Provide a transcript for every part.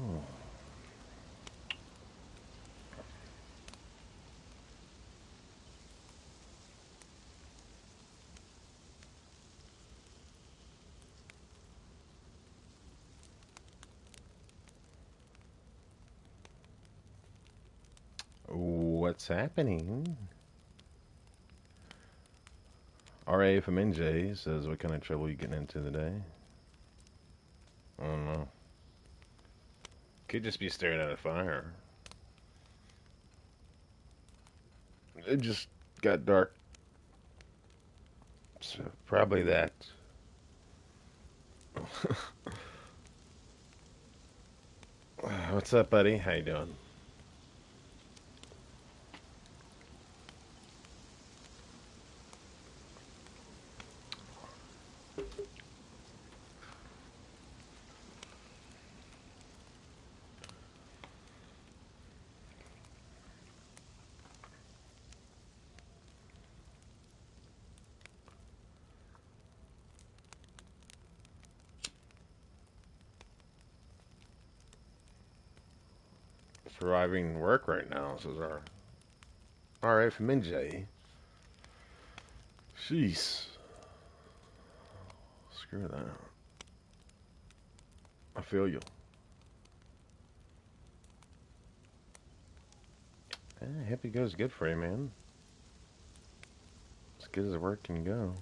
Oh. What's happening? RA from NJ says, what kind of trouble you getting into today? I don't know. Could just be staring at a fire. It just got dark. So probably that. What's up, buddy? How you doing? Surviving work right now, says our RA from NJ. Jeez. Screw that. I feel you. I hope it goes good for you, man. As good as work can go.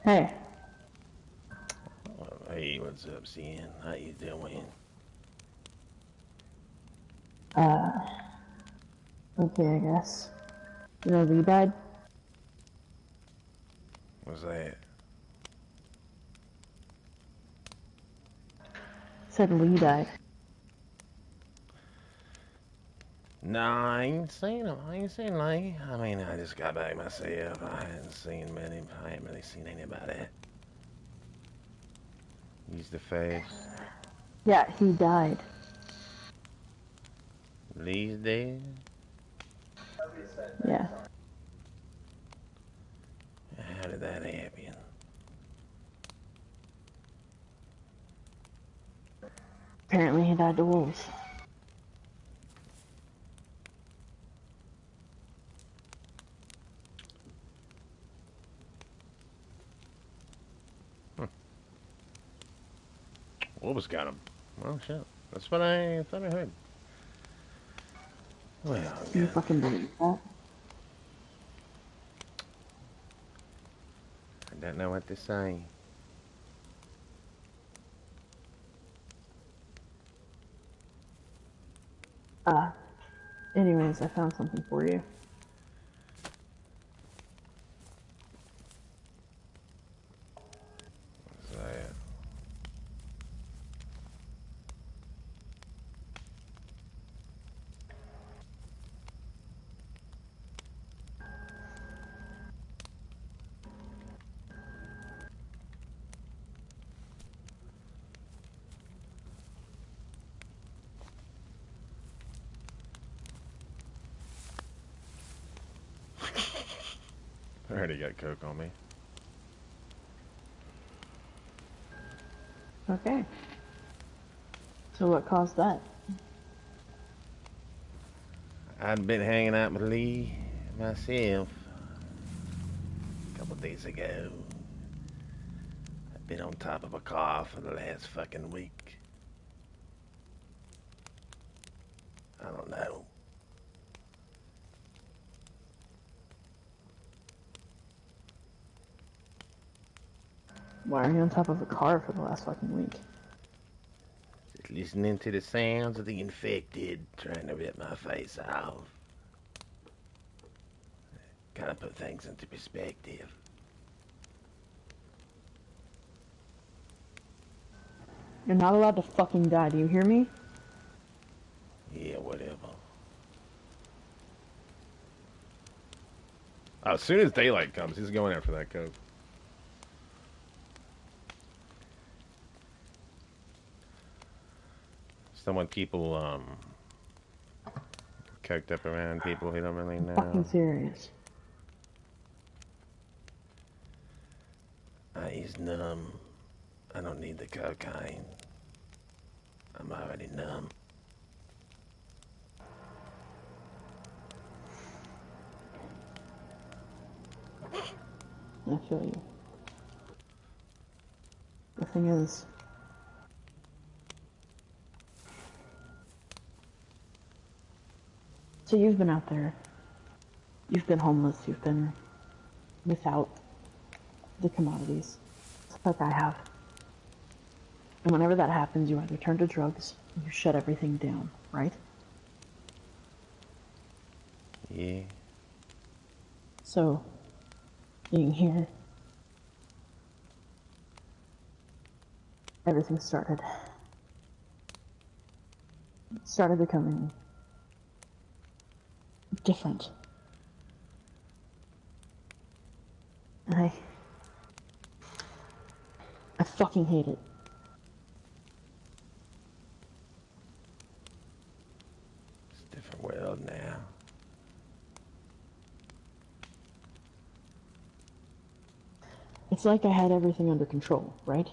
Hey. Oh, hey, what's up, Cian? How you doing? Uh, okay, I guess. You know, Lee died? What's that? Said Lee died. Nah, I ain't seen him. I ain't seen Lee. I mean, I just got back myself. I haven't really seen anybody. Use the face. Yeah, he died. Lee's dead? Yeah. How did that happen? Apparently he died to wolves. Wolves got him. Oh, shit. That's what I thought I heard. Well, You good. fucking believe that? I don't know what to say. Uh, anyways, I found something for you. What's that? I already got coke on me. Okay. So what caused that? I'd been hanging out with Lee myself a couple days ago. I've been on top of a car for the last fucking week. I don't know. Why are you on top of a car for the last fucking week? Just listening to the sounds of the infected trying to rip my face off. Kind of put things into perspective. You're not allowed to fucking die, do you hear me? Yeah, whatever. As soon as daylight comes, he's going after that coke. Someone people coked up around people who don't really I'm fucking know. serious. He's numb. I don't need the cocaine. I'm already numb. I feel you. The thing is, so you've been out there. You've been homeless. You've been without the commodities, like I have. And whenever that happens, you either turn to drugs or you shut everything down, right? Yeah. So, being here, everything started becoming different. And I fucking hate it. It's a different world now. It's like I had everything under control, right?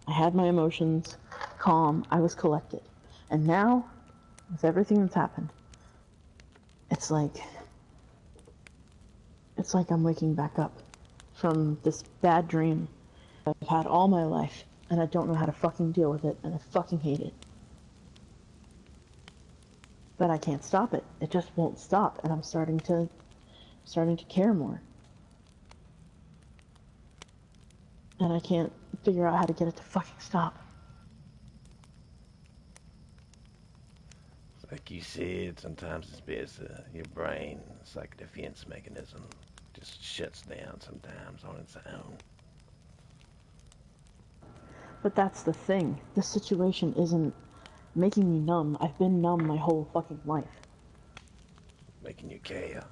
I had my emotions calm, I was collected. And now, with everything that's happened, it's like I'm waking back up from this bad dream I've had all my life, and I don't know how to fucking deal with it, and I fucking hate it. But I can't stop it. It just won't stop, and I'm starting to care more. and I can't figure out how to get it to fucking stop. Like you said, sometimes it's best your brain, it's like a defense mechanism, just shuts down sometimes on its own. But that's the thing. This situation isn't making me numb. I've been numb my whole fucking life. Making you care.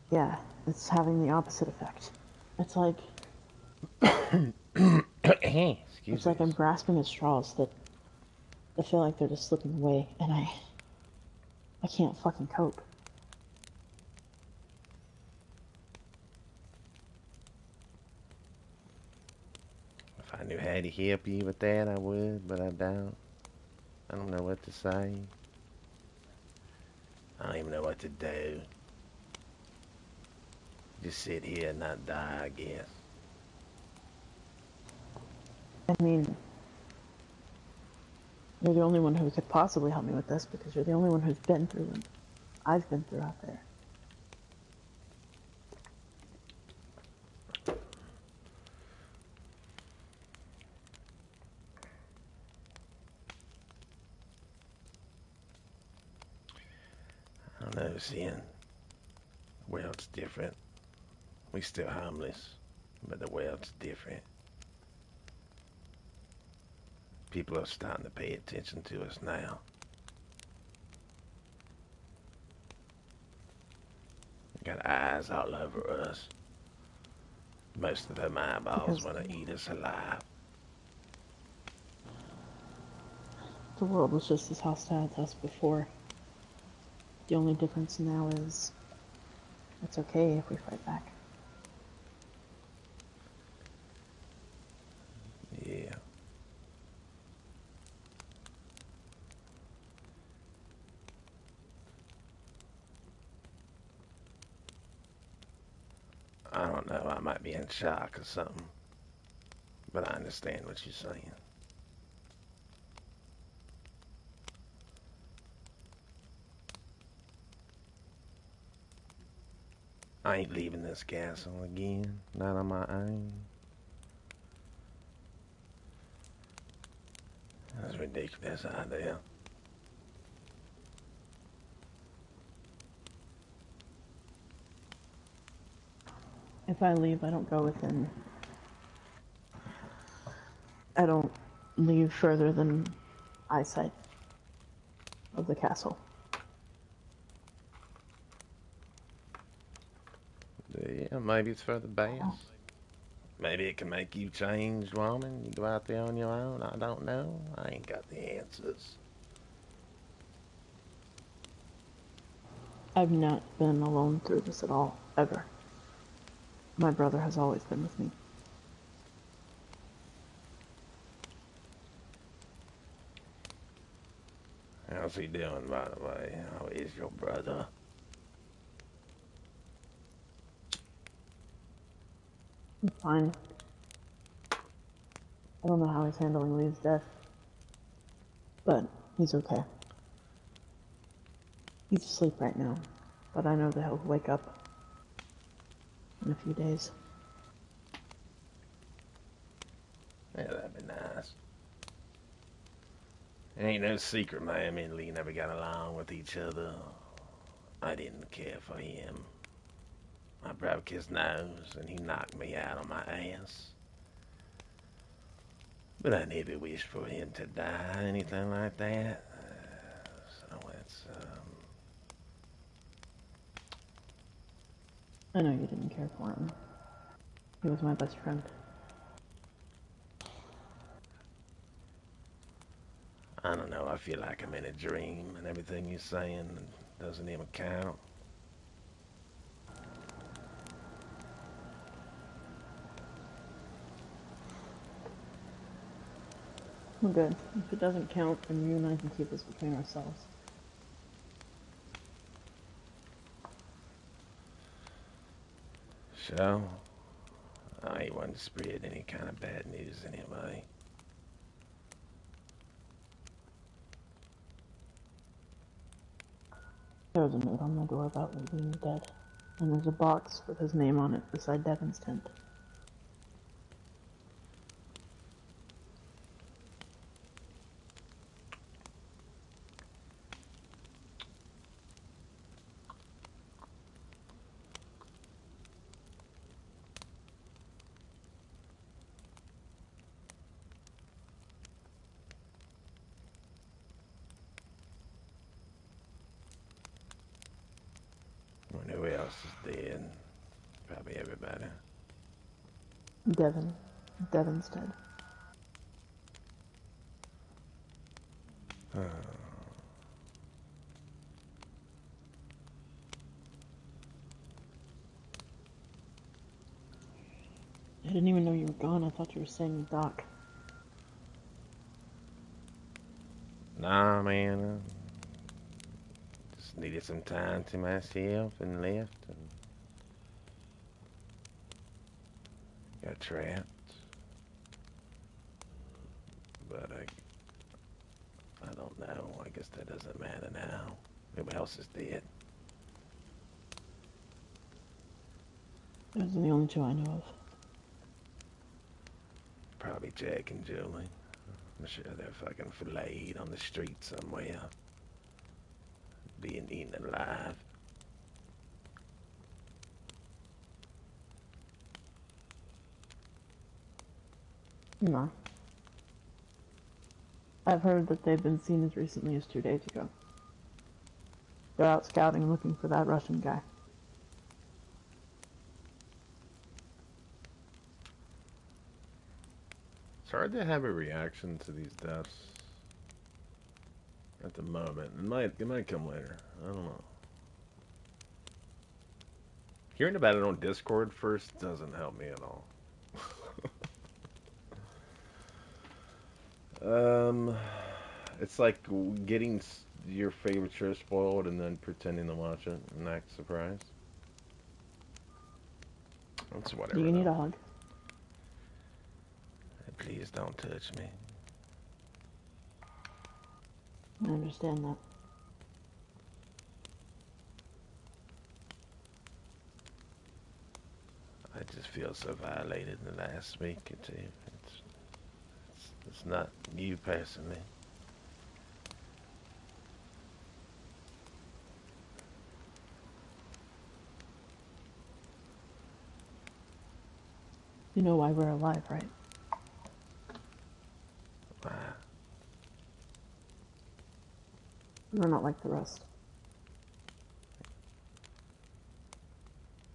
Yeah, it's having the opposite effect. It's like Excuse it's me. like I'm grasping at straws that I feel like they're just slipping away, and I can't fucking cope. If I knew how to help you with that, I would, but I don't. I don't know what to say. I don't even know what to do. Just sit here and not die, I guess. I mean, you're the only one who could possibly help me with this because you're the only one who's been through what I've been through out there. I don't know, seeing the world's different. We still homeless, but the world's different. People are starting to pay attention to us now. Got eyes all over us. Most of them eyeballs Because want to eat us alive. the world was just as hostile to us before. The only difference now is it's okay if we fight back. Yeah. I don't know, I might be in shock or something. But I understand what you're saying. I ain't leaving this castle again. Not on my own. That's a ridiculous idea. If I leave, I don't go within. I don't leave further than eyesight of the castle. Yeah, maybe it's for the best. Maybe it can make you change, woman. You go out there on your own. I don't know. I ain't got the answers. I've not been alone through this at all, ever. My brother has always been with me. How's he doing, by the way? How is your brother? I'm fine. I don't know how he's handling Lee's death, but he's okay. He's asleep right now, but I know that he'll wake up in a few days. Yeah, that'd be nice. It ain't no secret, man. Me and Lee never got along with each other. I didn't care for him. I broke his nose and he knocked me out on my ass. But I never wished for him to die, anything like that. So it's, I know you didn't care for him. He was my best friend. I don't know. I feel like I'm in a dream and everything you're saying doesn't even count. We're good. If it doesn't count, then you and I can keep this between ourselves. So, I ain't one to spread any kind of bad news anyway. There was a note on my door about Lee being dead, and there's a box with his name on it beside Devin's tent. else is dead? Probably everybody. Devin. Devin's dead. I didn't even know you were gone. I thought you were staying with Doc. Nah, man. Just needed some time to myself and left and got trapped. But I don't know. I guess that doesn't matter now. Everybody else is dead. Those are the only two I know of. Probably Jack and Julie. I'm sure they're fucking filleted on the street somewhere, being eaten alive. No. I've heard that they've been seen as recently as 2 days ago. They're out scouting looking for that Russian guy. It's hard to have a reaction to these deaths at the moment. It might come later. I don't know. Hearing about it on Discord first doesn't help me at all. um, it's like getting your favorite show spoiled and then pretending to watch it and act surprised. It's Do whatever you need though. a hug? Please don't touch me. I understand that. I just feel so violated in the last week or two. It's not you personally. You know why we're alive, right? Wow. We're not like the rest.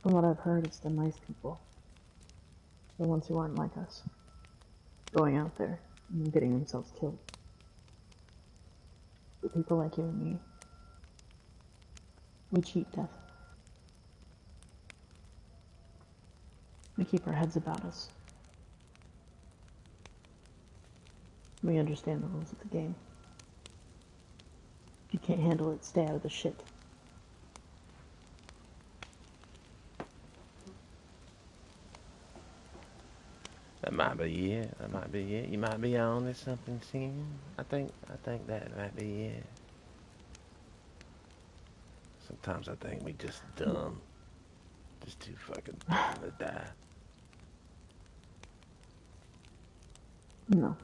From what I've heard, it's the nice people. The ones who aren't like us. Going out there and getting themselves killed. The people like you and me. We cheat death. We keep our heads about us. We understand the rules of the game. If you can't handle it, stay out of the shit. That might be it. That might be it. You might be on to something, Sam. I think that might be it. Sometimes I think we just dumb. Just too fucking dumb to die. No,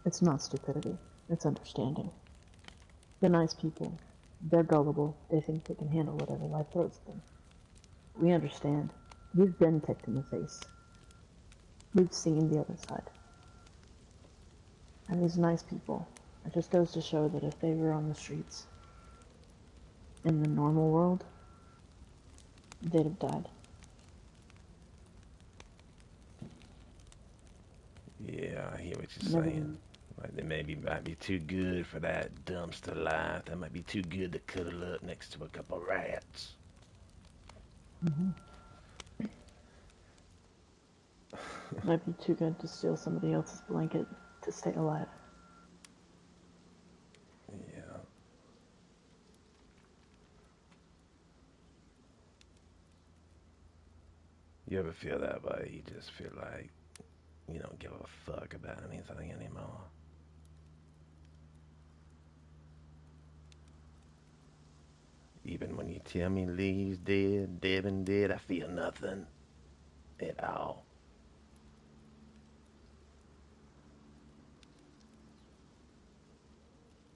it's not stupidity. It's understanding. They're nice people. They're gullible. They think they can handle whatever life throws at them. We understand. We've been kicked in the face. We've seen the other side. And these nice people, it just goes to show that if they were on the streets, in the normal world, they'd have died. Yeah, I hear what you're saying. Like they might be too good for that dumpster life. They might be too good to cuddle up next to a couple rats. Might be too good to steal somebody else's blanket to stay alive. Yeah. You ever feel that way? You just feel like you don't give a fuck about anything anymore. Even when you tell me Lee's dead, Devin dead, I feel nothing at all.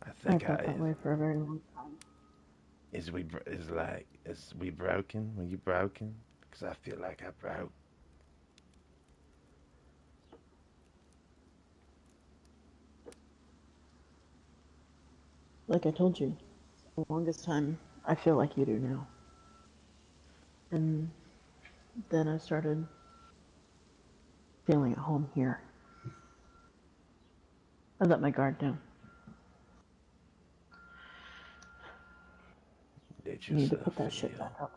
I I think felt that way for a very long time. is we broken? Were you broken? Because I feel like I broke. Like I told you, the longest time, I feel like you do now. And then I started feeling at home here. I let my guard down. Let I need to yourself put that shit back feel. up.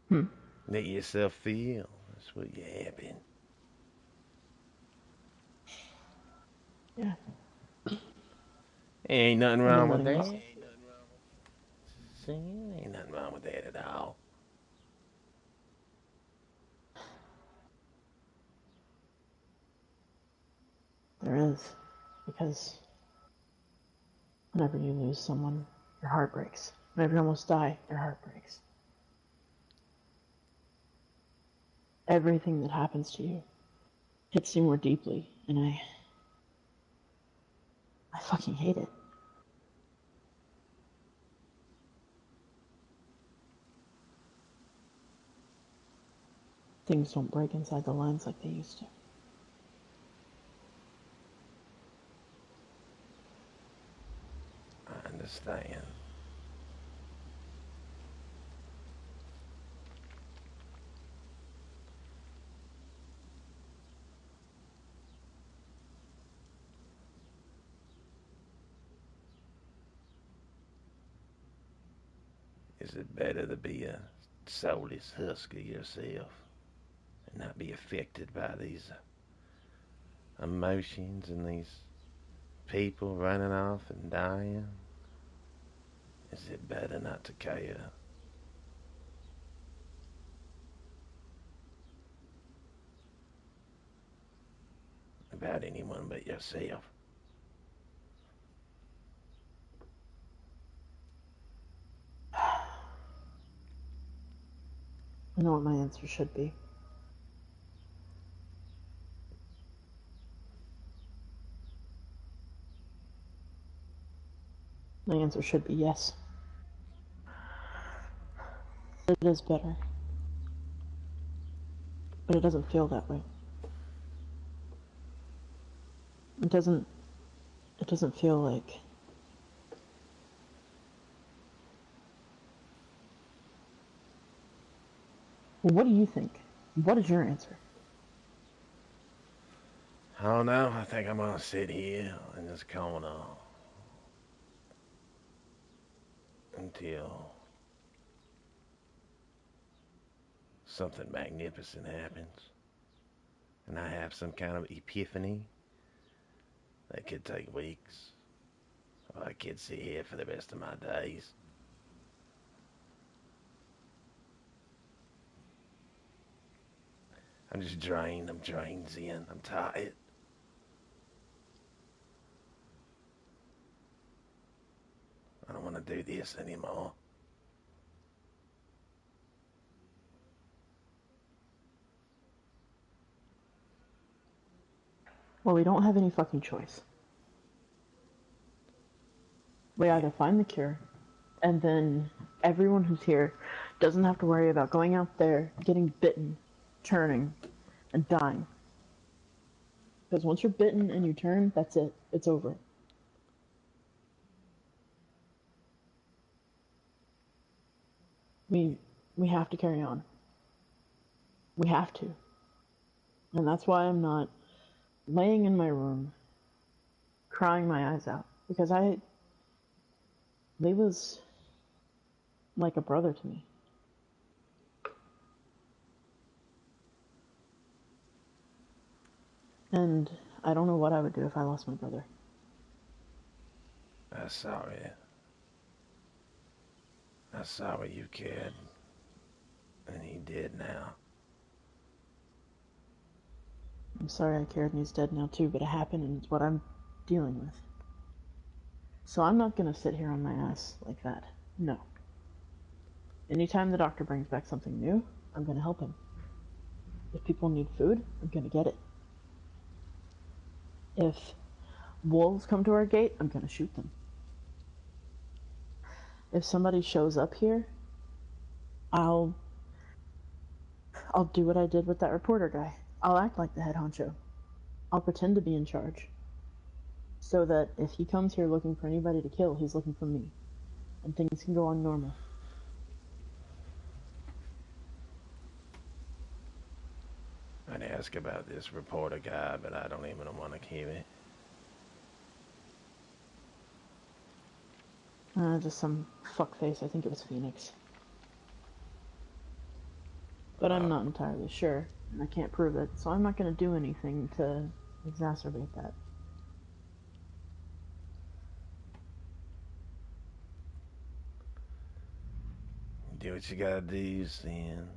Hmm. Let yourself feel. That's what you happen. Yeah. Ain't nothing I've been wrong with letting that. myself. See, ain't nothing wrong with that at all. There is. Because whenever you lose someone, your heart breaks. Whenever you almost die, your heart breaks. Everything that happens to you hits you more deeply, and I fucking hate it. Things don't break inside the lines like they used to. I understand. Is it better to be a soulless husk of yourself and not be affected by these emotions and these people running off and dying? Is it better not to care about anyone but yourself? I know what my answer should be. My answer should be yes. It is better. But it doesn't feel that way. It doesn't feel like well, what do you think? What is your answer? I don't know. I think I'm gonna sit here in this corner until something magnificent happens and I have some kind of epiphany that could take weeks. Or I could sit here for the rest of my days. I'm just drained. I'm drained, Zen. I'm tired. I don't want to do this anymore. Well, we don't have any fucking choice. We Yeah. either find the cure, and then everyone who's here doesn't have to worry about going out there, getting bitten, turning, and dying. Because once you're bitten and you turn, that's it. It's over. We we have to carry on. We have to. And that's why I'm not laying in my room crying my eyes out. Because Layla's like a brother to me. And I don't know what I would do if I lost my brother. I'm sorry. I'm sorry you cared. And he did now. I'm sorry I cared and he's dead now too, but it happened and it's what I'm dealing with. So I'm not gonna sit here on my ass like that. No. Anytime the doctor brings back something new, I'm gonna help him. If people need food, I'm gonna get it. If wolves come to our gate, I'm gonna shoot them. If somebody shows up here, I'll I'll do what I did with that reporter guy. I'll act like the head honcho. I'll pretend to be in charge. So that if he comes here looking for anybody to kill, he's looking for me. And things can go on normal. ask about this reporter guy, but I don't even want to hear it. Just some fuckface. I think it was Phoenix. But I'm not entirely sure, and I can't prove it, so I'm not going to do anything to exacerbate that. Do what you gotta do, then.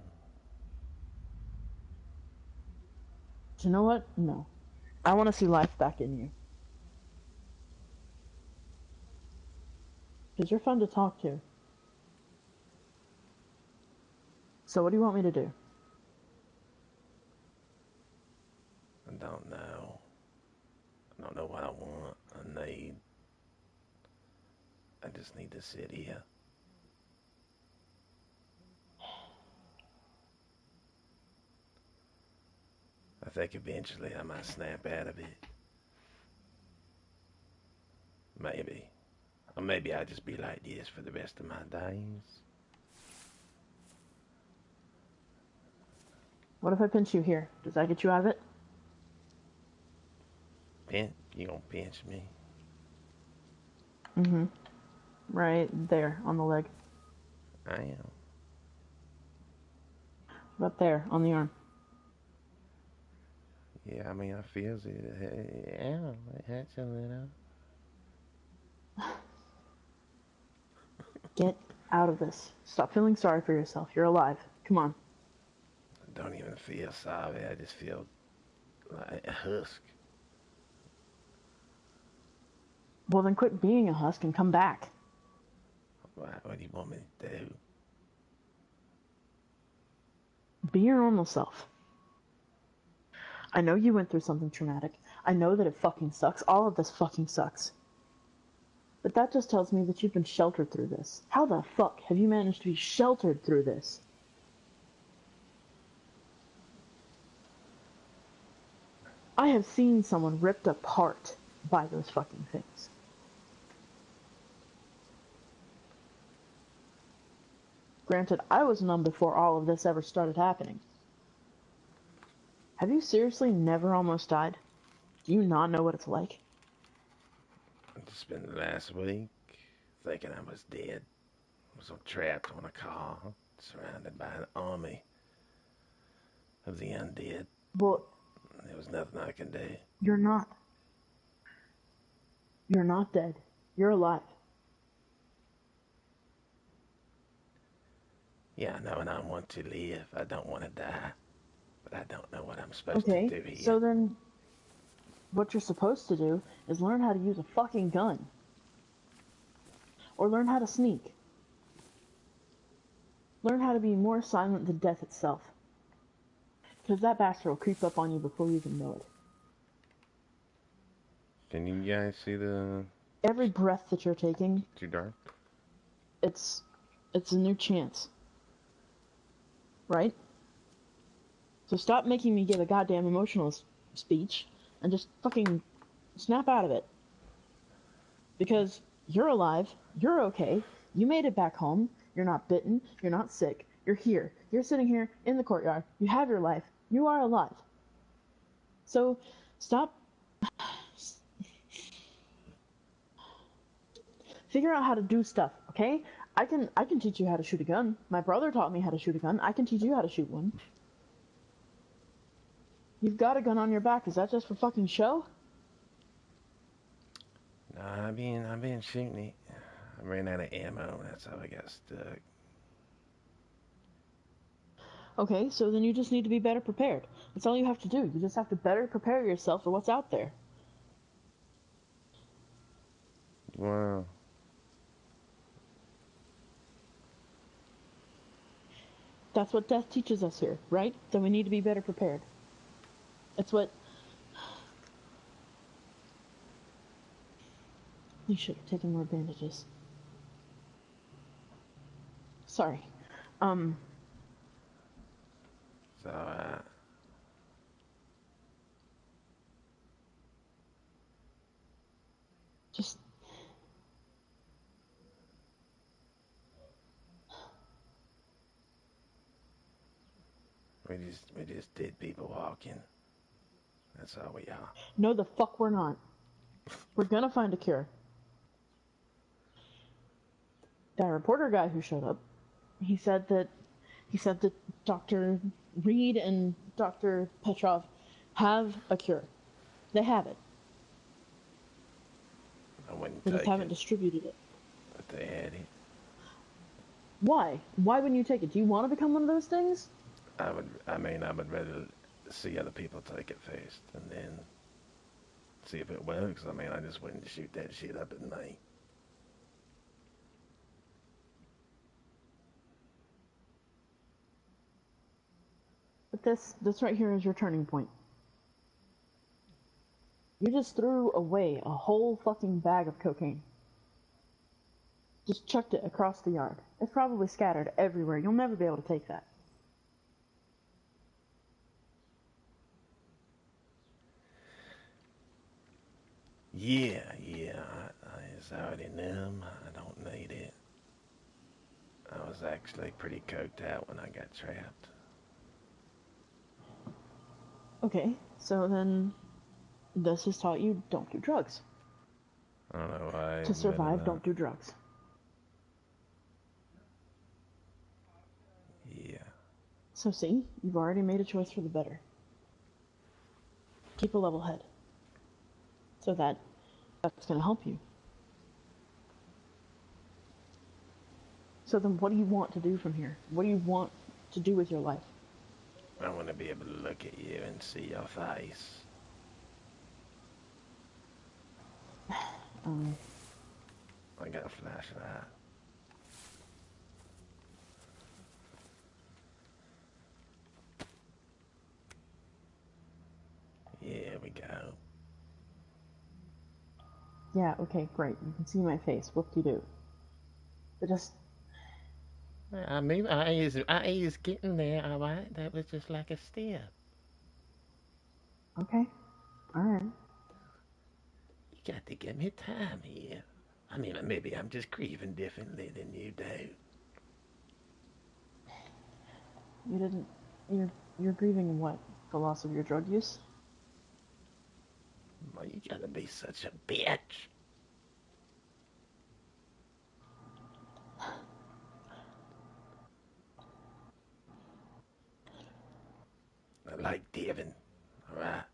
Do you know what? No. I want to see life back in you. Because you're fun to talk to. So what do you want me to do? I don't know. I don't know what I want. I need. I just need to sit here. I think eventually I might snap out of it. Maybe. Or maybe I'll just be like this for the rest of my days. What if I pinch you here? Does that get you out of it? Pinch? You gonna pinch me? Mm-hmm. Right there, on the leg. I am. Right there, on the arm. Yeah, I mean, I feels it. Yeah, it hurts a little. Get out of this. Stop feeling sorry for yourself. You're alive. Come on. I don't even feel sorry. I just feel like a husk. Well, then quit being a husk and come back. What do you want me to do? Be your normal self. I know you went through something traumatic. I know that it fucking sucks. All of this fucking sucks. But that just tells me that you've been sheltered through this. How the fuck have you managed to be sheltered through this? I have seen someone ripped apart by those fucking things. Granted, I was numb before all of this ever started happening. Have you seriously never almost died? Do you not know what it's like? I just spent the last week thinking I was dead. I was trapped on a car, surrounded by an army of the undead. Well, There was nothing I could do. you're not. You're not dead. You're alive. Yeah, I know, and I want to live. I don't want to die. But I don't know what I'm supposed to Okay, do here. so then what you're supposed to do is learn how to use a fucking gun. Or learn how to sneak. Learn how to be more silent than death itself. Because that bastard will creep up on you before you even know it. Can you guys see the... Every breath that you're taking, Too dark? it's a new chance. Right? So stop making me give a goddamn emotional speech and just fucking snap out of it. Because you're alive, you're okay, you made it back home, you're not bitten, you're not sick, you're here, you're sitting here in the courtyard, you have your life, you are alive. So stop. Figure out how to do stuff, okay? I can teach you how to shoot a gun. My brother taught me how to shoot a gun. I can teach you how to shoot one. You've got a gun on your back. Is that just for fucking show? No, I've been shooting it. I ran out of ammo, that's how I got stuck. Okay, so then you just need to be better prepared. That's all you have to do. You just have to better prepare yourself for what's out there. Wow. That's what death teaches us here, right? That we need to be better prepared. It's what... You should have taken more bandages. Sorry. So, Just... We just dead people walking. That's all we are. No, the fuck we're not. We're gonna find a cure. That reporter guy who showed up, he said that Dr. Reed and Dr. Petrov have a cure. They have it. I wouldn't They just take haven't it, distributed it. but they had it. Why? Why wouldn't you take it? Do you want to become one of those things? I would rather see other people take it first and then see if it works. I mean, I just wouldn't shoot that shit up at night. But this right here is your turning point. You just threw away a whole fucking bag of cocaine. Just chucked it across the yard. It's probably scattered everywhere. You'll never be able to take that. Yeah, it's already numb. I don't need it. I was actually pretty coked out when I got trapped. Okay, so then this has taught you don't do drugs. I don't know why I To admitted survive, that. don't do drugs. Yeah. So see, you've already made a choice for the better. Keep a level head. So that's going to help you. So then what do you want to do from here? What do you want to do with your life? I want to be able to look at you and see your face. I got a flashlight. Yeah, we go. Yeah, okay, great. You can see my face. Whoop-de-doo. But just, I is getting there, alright? That was just like a step. okay, alright. You got to give me time here. I mean, maybe I'm just grieving differently than you do. You didn't, you're grieving what? The loss of your drug use? Well, you gotta be such a bitch. I like Devin, alright?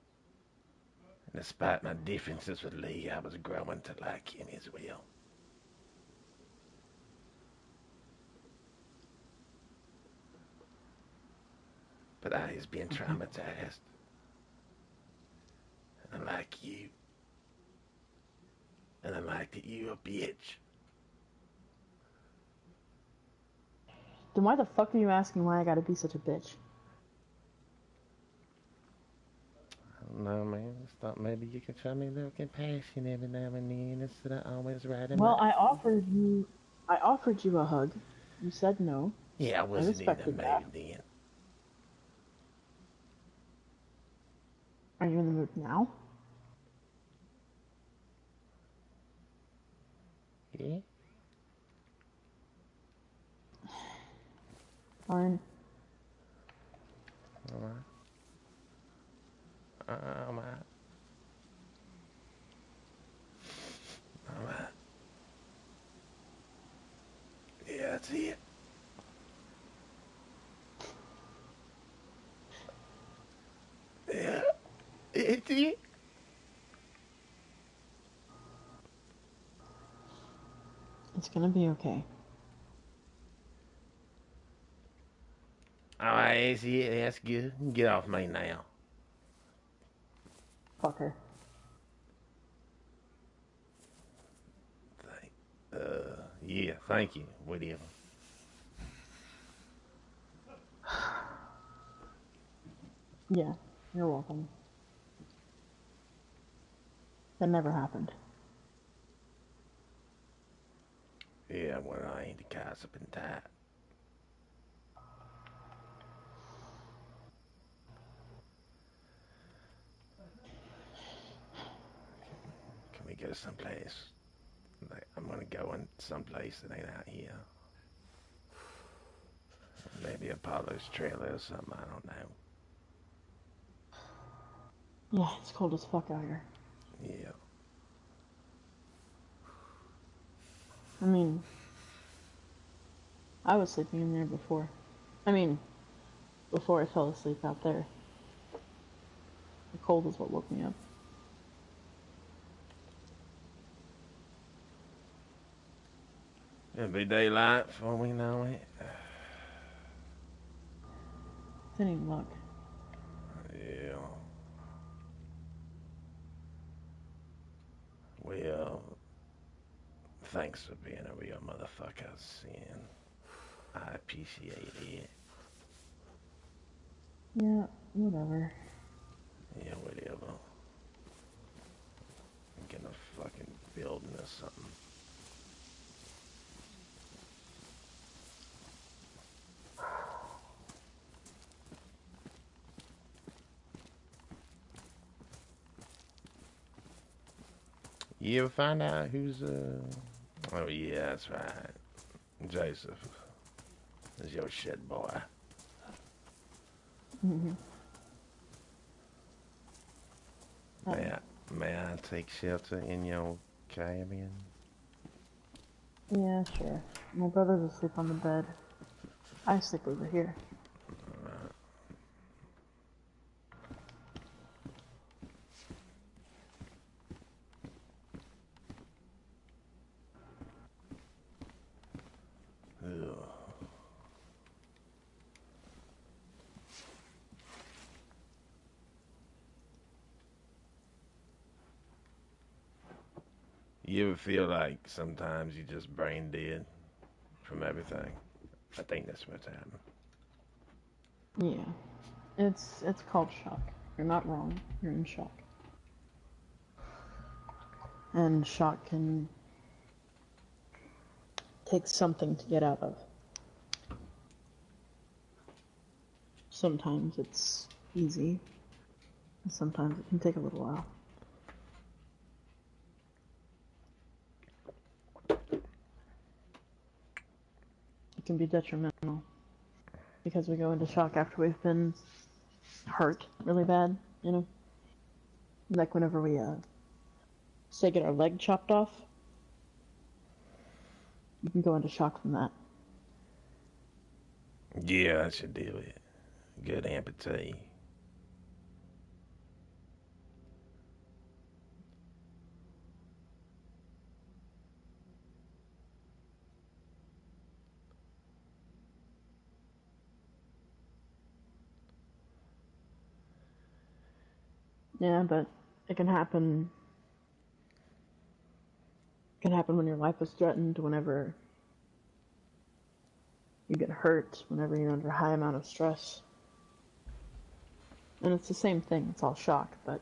And despite my differences with Lee, I was growing to like him as well. But I has been Okay. traumatized. And I like you. And I like that you a bitch. Then why the fuck are you asking why I gotta be such a bitch? I don't know, man. I just thought maybe you could show me a little compassion every now and then instead of always riding my... Well, I offered you a hug. You said no. Yeah, I I wasn't in the respected that. mood then. Are you in the mood now? Yeah? Fine. Alright. Alright. Alright. Yeah, that's it. Yeah, it's it. It's gonna be okay. Alright, that's it. That's good. Get off me now. Fucker. Thank, yeah, thank you. Whatever. Yeah, you're welcome. That never happened. Yeah, well, I ain't the gossiping type. Can we go someplace? Like, I'm gonna go in someplace that ain't out here. Maybe Apollo's trailer or something, I don't know. Yeah, it's cold as fuck out here. Yeah. I mean, I was sleeping in there before. I mean, before I fell asleep out there. The cold is what woke me up. It'll be daylight before we know it. It didn't even look. Yeah. Well, thanks for being a real motherfucker, Sin. I appreciate it. Yeah, whatever. Yeah, whatever. Get a fucking building or something. You ever find out who's Oh yeah, that's right. Joseph is your shit boy. Mm-hmm. May I take shelter in your cabin? Yeah, sure. My brother's asleep on the bed. I sleep over here. Ugh. You ever feel like sometimes you just brain dead from everything? I think that's what's happening. Yeah. It's called shock. You're not wrong. You're in shock. And shock can take something to get out of. Sometimes it's easy. And sometimes it can take a little while. It can be detrimental because we go into shock after we've been hurt really bad, you know? Like whenever we say get our leg chopped off, you can go into shock from that. Yeah, I should deal with it. Good amputee. Yeah, but it can happen. It can happen when your life is threatened, whenever you get hurt, whenever you're under a high amount of stress. And it's the same thing. It's all shock, but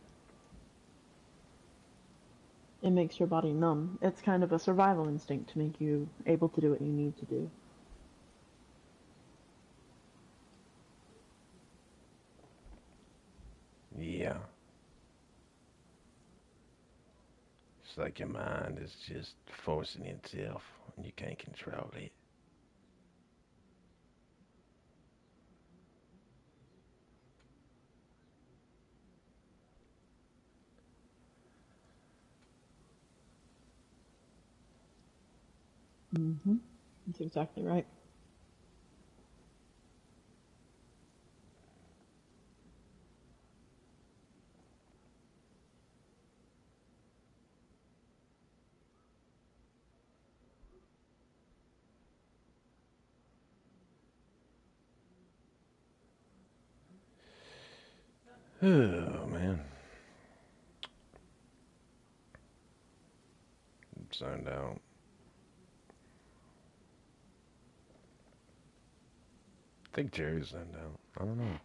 it makes your body numb. It's kind of a survival instinct to make you able to do what you need to do. Yeah. It's like your mind is just forcing itself and you can't control it. Mm-hmm. That's exactly right. Oh, man. I'm zoned out. I think Jerry's zoned out. I don't know.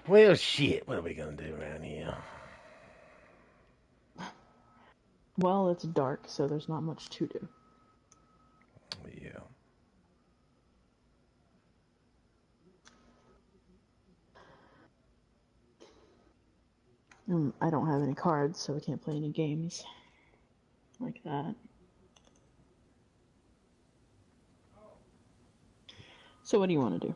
Well, shit. What are we going to do around here? Well, it's dark, so there's not much to do. Yeah. I don't have any cards, so we can't play any games like that. So what do you want to do?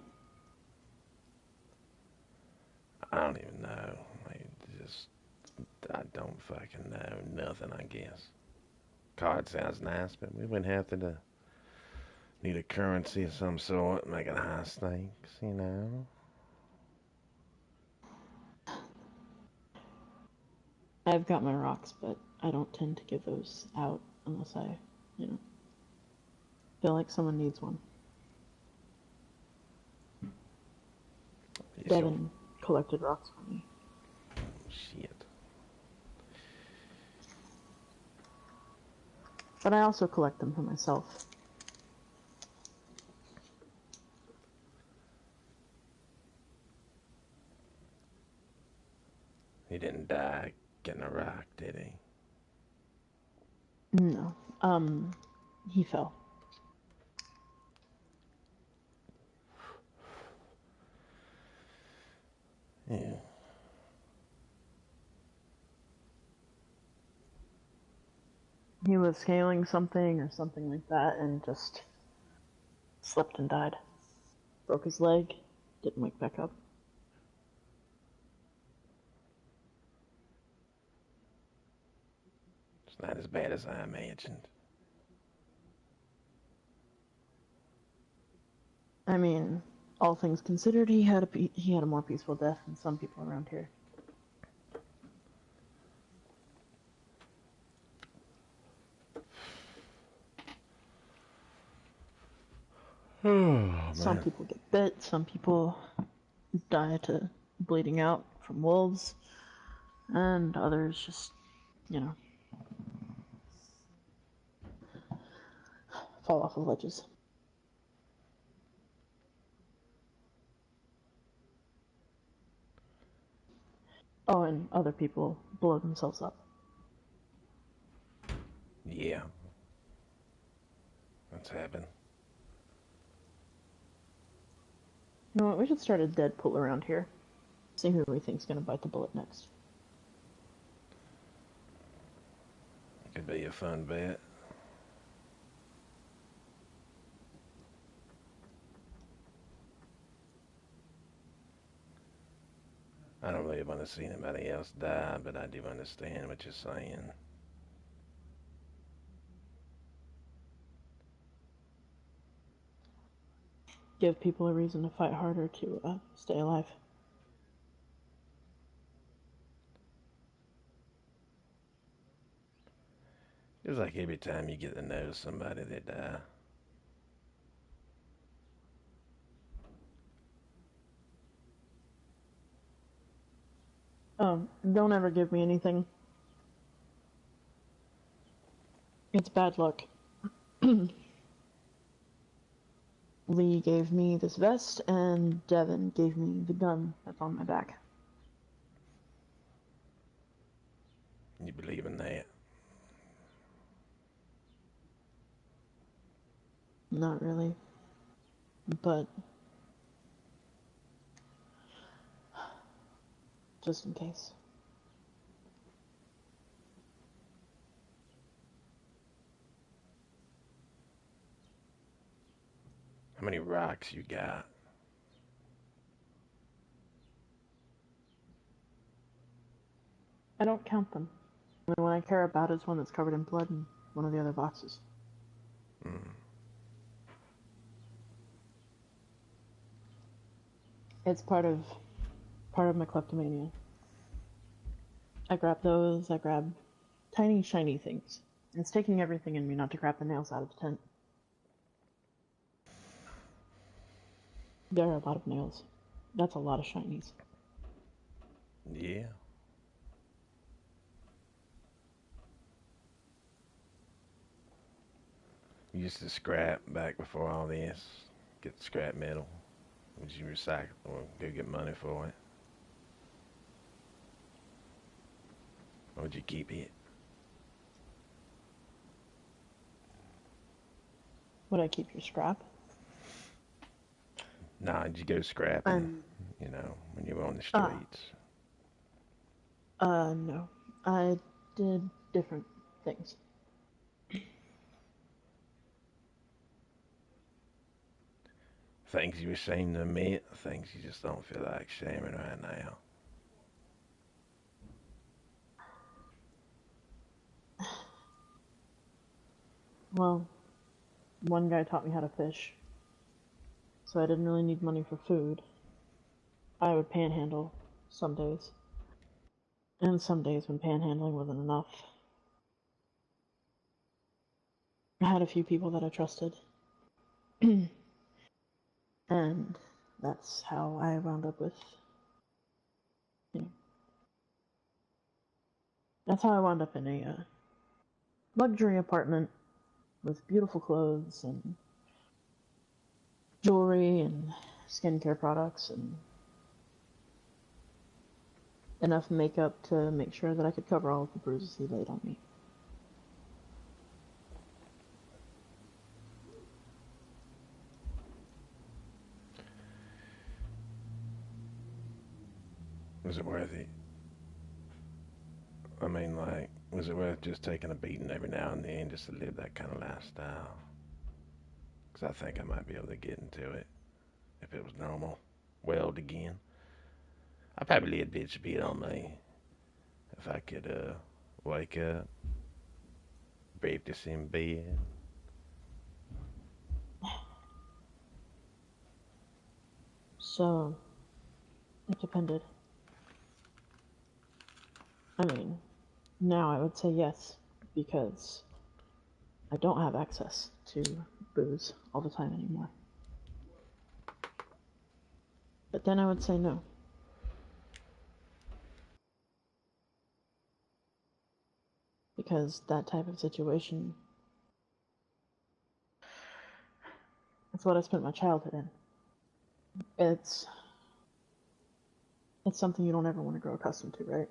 I don't even know. Like, just I don't fucking know nothing. I guess card sounds nice, but we wouldn't have to need a currency of some sort, make it high stakes, you know. I've got my rocks, but I don't tend to give those out unless I, you know, feel like someone needs one. It's your Devin collected rocks for me. shit. But I also collect them for myself. He didn't die getting a rock, did he? No. He fell. Yeah. He was scaling something or something like that and just slipped and died. Broke his leg, didn't wake back up. It's not as bad as I imagined. I mean, all things considered, he had a more peaceful death than some people around here. Oh Some man. people get bit, some people die to bleeding out from wolves, and others just, you know, fall off of ledges. Oh, and other people blow themselves up. Yeah. That's happened. You know what? We should start a dead pool around here. See who we think's gonna bite the bullet next. Could be a fun bet. I don't really want to see anybody else die, but I do understand what you're saying. Give people a reason to fight harder to stay alive. It's like every time you get to know somebody, they die. Don't ever give me anything. It's bad luck. Lee gave me this vest, and Devin gave me the gun that's on my back. You believe in that? Not really, but just in case. How many rocks you got? I don't count them. The one I care about is one that's covered in blood in one of the other boxes. Mm. It's part of my kleptomania. I grab those. I grab tiny shiny things. It's taking everything in me not to grab the nails out of the tent. There are a lot of nails. That's a lot of shinies. Yeah. You used to scrap back before all this. Get scrap metal. Would you recycle or go get money for it? Or would you keep it? Would I keep your scrap? Nah, did you go scrapping, I'm when you were on the ah streets? no. I did different things. Things you're ashamed to admit, things you just don't feel like sharing right now. Well, one guy taught me how to fish, so I didn't really need money for food. I would panhandle some days, and some days when panhandling wasn't enough. I had a few people that I trusted, and that's how I wound up with, you know, that's how I wound up in a luxury apartment with beautiful clothes and jewelry and skincare products and enough makeup to make sure that I could cover all of the bruises he laid on me. Was it worth it? I mean, like, was it worth just taking a beating every now and then just to live that kind of lifestyle? Because I think I might be able to get into it if it was normal. Weld again. I probably lay a bitch beat on me if I could wake up, breakfast in bed. So, it depended. I mean, now I would say yes, because I don't have access to booze all the time anymore. But then I would say no. Because that type of situation, that's what I spent my childhood in. It's something you don't ever want to grow accustomed to, right?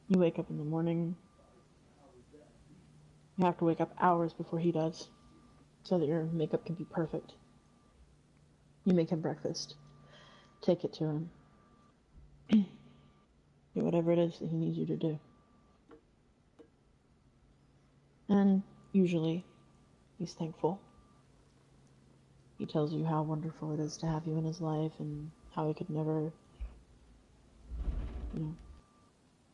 You wake up in the morning, you have to wake up hours before he does, so that your makeup can be perfect. You make him breakfast, take it to him, do whatever it is that he needs you to do. And usually, he's thankful. He tells you how wonderful it is to have you in his life and how he could never, you know,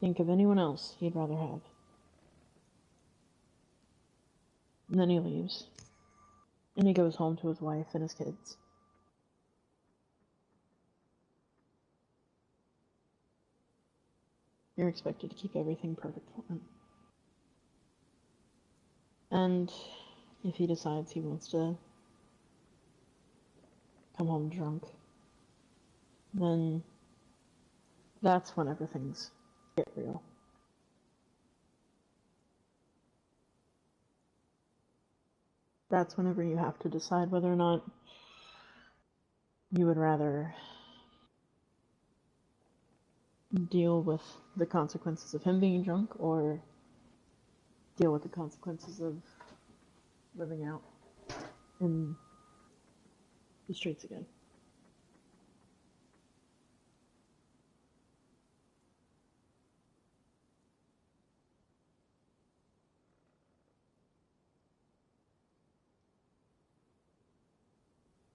think of anyone else he'd rather have. And then he leaves. And he goes home to his wife and his kids. You're expected to keep everything perfect for him. And if he decides he wants to come home drunk, then that's whenever things get real. That's whenever you have to decide whether or not you would rather deal with the consequences of him being drunk or deal with the consequences of living out in the streets again.